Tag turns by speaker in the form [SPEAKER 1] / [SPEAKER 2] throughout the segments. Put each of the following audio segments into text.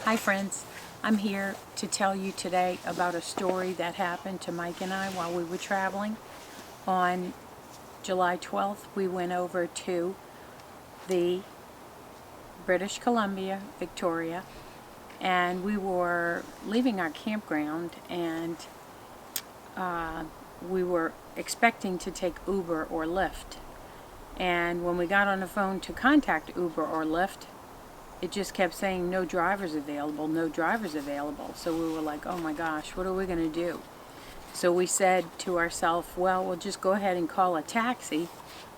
[SPEAKER 1] Hi friends, I'm here to tell you today about a story that happened to Mike and I while we were traveling. On July 12th, we went over to the British Columbia, Victoria, and we were leaving our campground, and we were expecting to take Uber or Lyft. And when we got on the phone to contact Uber or Lyft, it just kept saying no drivers available, no drivers available. So we were like, oh my gosh, what are we going to do? So we said to ourselves, well, we'll just go ahead and call a taxi.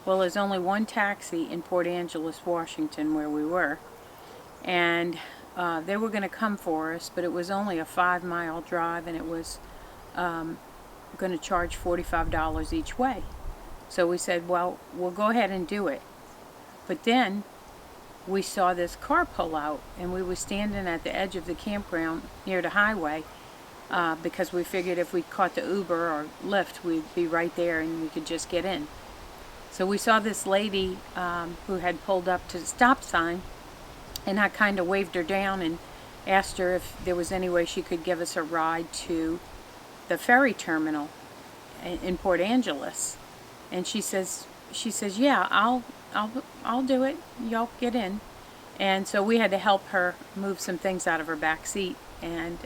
[SPEAKER 1] Well, there's only one taxi in Port Angeles, Washington, where we were. And they were going to come for us, but it was only a 5-mile drive, and it was going to charge $45 each way. So we said, well, we'll go ahead and do it. But then we saw this car pull out, and we were standing at the edge of the campground near the highway because we figured if we caught the Uber or Lyft, we'd be right there and we could just get in. So we saw this lady who had pulled up to the stop sign, and I kind of waved her down and asked her if there was any way she could give us a ride to the ferry terminal in Port Angeles. And she says, yeah, I'll do it. Y'all get in. And so we had to help her move some things out of her back seat, and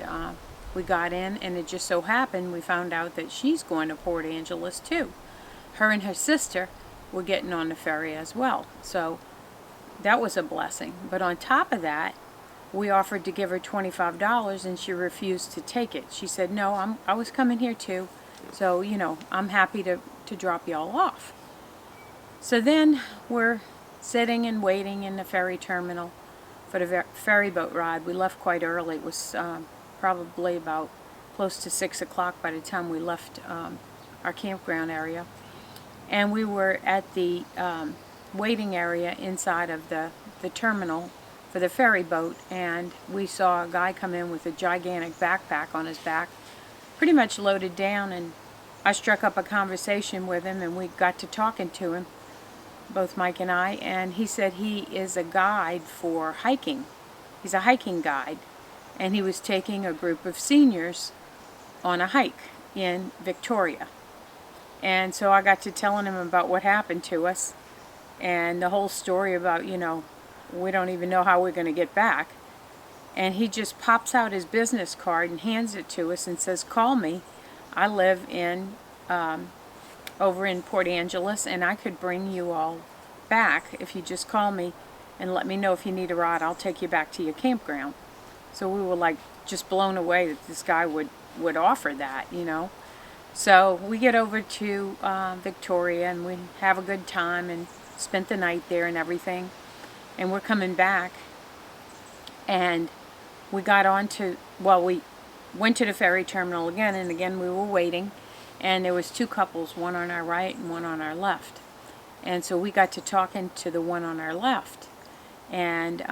[SPEAKER 1] we got in, and it just so happened we found out that she's going to Port Angeles too. Her and her sister were getting on the ferry as well. So that was a blessing. But on top of that, we offered to give her $25, and she refused to take it. She said, no, I was coming here too, so I'm happy to drop y'all off. So then we're sitting and waiting in the ferry terminal for the ferry boat ride. We left quite early. It was probably about close to 6 o'clock by the time we left our campground area. And we were at the waiting area inside of the terminal for the ferry boat, and we saw a guy come in with a gigantic backpack on his back, pretty much loaded down, and I struck up a conversation with him, and we got to talking to him, both Mike and I, and he said he is a guide for hiking. He's a hiking guide, and he was taking a group of seniors on a hike in Victoria. And so I got to telling him about what happened to us, and the whole story about, we don't even know how we're going to get back. And he just pops out his business card and hands it to us and says, call me. I live in over in Port Angeles, and I could bring you all back if you just call me and let me know if you need a ride. I'll take you back to your campground. So we were like just blown away that this guy would offer that, So we get over to Victoria, and we have a good time and spent the night there and everything. And we're coming back, and we got on to, we went to the ferry terminal again, and again we were waiting, and there was two couples, one on our right and one on our left. And so we got to talking to the one on our left, and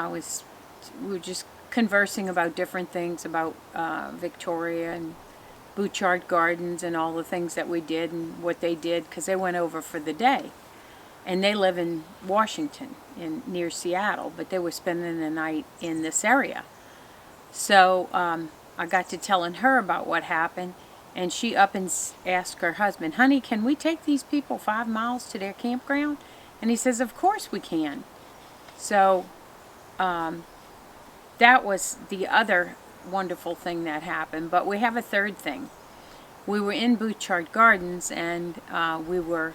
[SPEAKER 1] we were just conversing about different things about Victoria and Butchart Gardens and all the things that we did and what they did, because they went over for the day. And they live in Washington, near Seattle, but they were spending the night in this area. So I got to telling her about what happened, and she up and asked her husband, honey, can we take these people 5 miles to their campground? And he says, of course we can. So that was the other wonderful thing that happened. But we have a third thing. We were in Butchart Gardens, and we were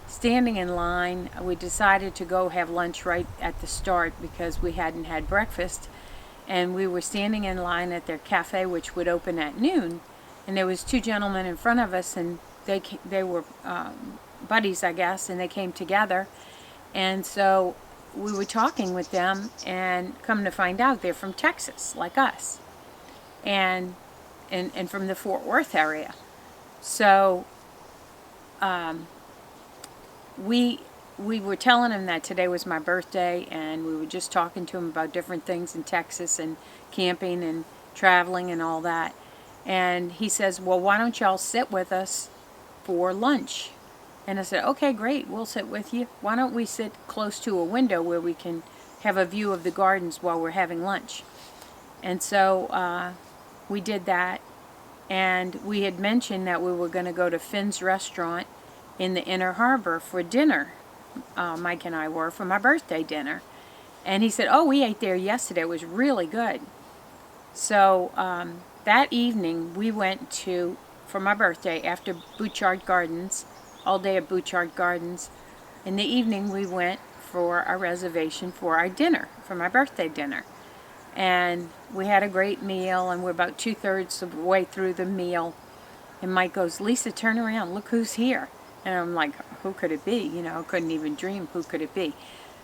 [SPEAKER 1] standing in line. We decided to go have lunch right at the start because we hadn't had breakfast, and we were standing in line at their cafe, which would open at noon, and there was two gentlemen in front of us, and they were buddies, I guess, and they came together, and so we were talking with them, and come to find out they're from Texas, like us, and from the Fort Worth area. So we were telling him that today was my birthday, and we were just talking to him about different things in Texas and camping and traveling and all that. And he says, well, why don't y'all sit with us for lunch? And I said, okay, great, we'll sit with you. Why don't we sit close to a window where we can have a view of the gardens while we're having lunch? And so we did that, and we had mentioned that we were going to go to Finn's Restaurant in the Inner Harbor for dinner. Mike and I were, for my birthday dinner. And he said, oh, we ate there yesterday. It was really good. So that evening we went to, for my birthday, after Butchart Gardens, all day at Butchart Gardens. In the evening we went for our reservation for our dinner, for my birthday dinner. And we had a great meal, and we're about 2/3 of the way through the meal. And Mike goes, Lisa, turn around, look who's here. And I'm like, who could it be? You know, couldn't even dream, who could it be?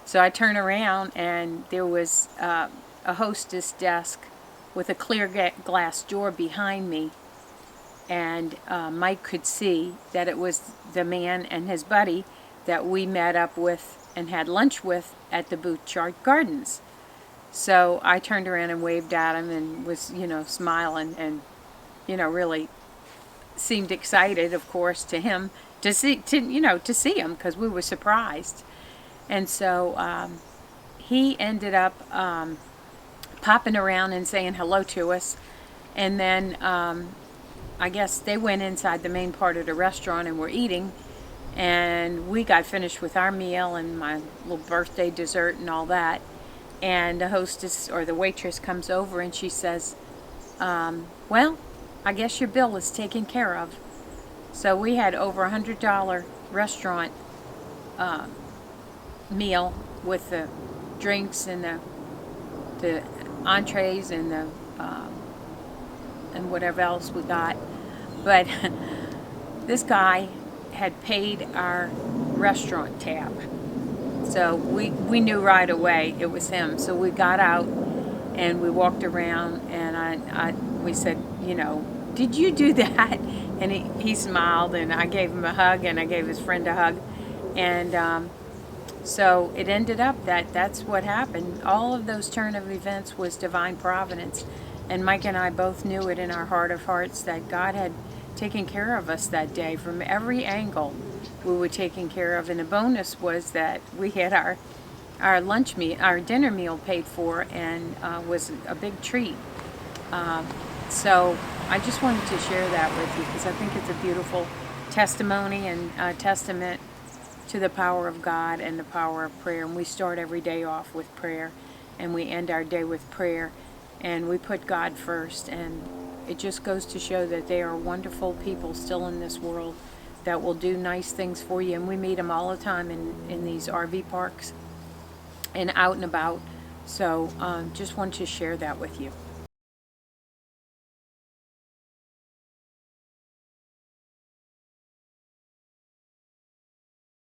[SPEAKER 1] So I turn around, and there was a hostess desk with a clear glass door behind me. And Mike could see that it was the man and his buddy that we met up with and had lunch with at the Butchart Gardens. So I turned around and waved at him and was, you know, smiling and, you know, really seemed excited, of course, to him to see him, because we were surprised. And so he ended up popping around and saying hello to us. And then I guess they went inside the main part of the restaurant and were eating. And we got finished with our meal and my little birthday dessert and all that. And the hostess or the waitress comes over and she says, well, I guess your bill is taken care of. So we had over $100 restaurant meal with the drinks and the entrees and the and whatever else we got. But this guy had paid our restaurant tab. So we knew right away it was him. So we got out and we walked around, and we said, you know, did you do that? And he smiled, and I gave him a hug, and I gave his friend a hug. And so it ended up that's what happened. All of those turn of events was divine providence. And Mike and I both knew it in our heart of hearts that God had taken care of us that day from every angle. We were taken care of, and the bonus was that we had our lunch meal, our dinner meal paid for, and was a big treat. So I just wanted to share that with you because I think it's a beautiful testimony and testament to the power of God and the power of prayer. And we start every day off with prayer, and we end our day with prayer, and we put God first. And it just goes to show that there are wonderful people still in this world that will do nice things for you, and we meet them all the time in these RV parks and out and about. So just wanted to share that with you.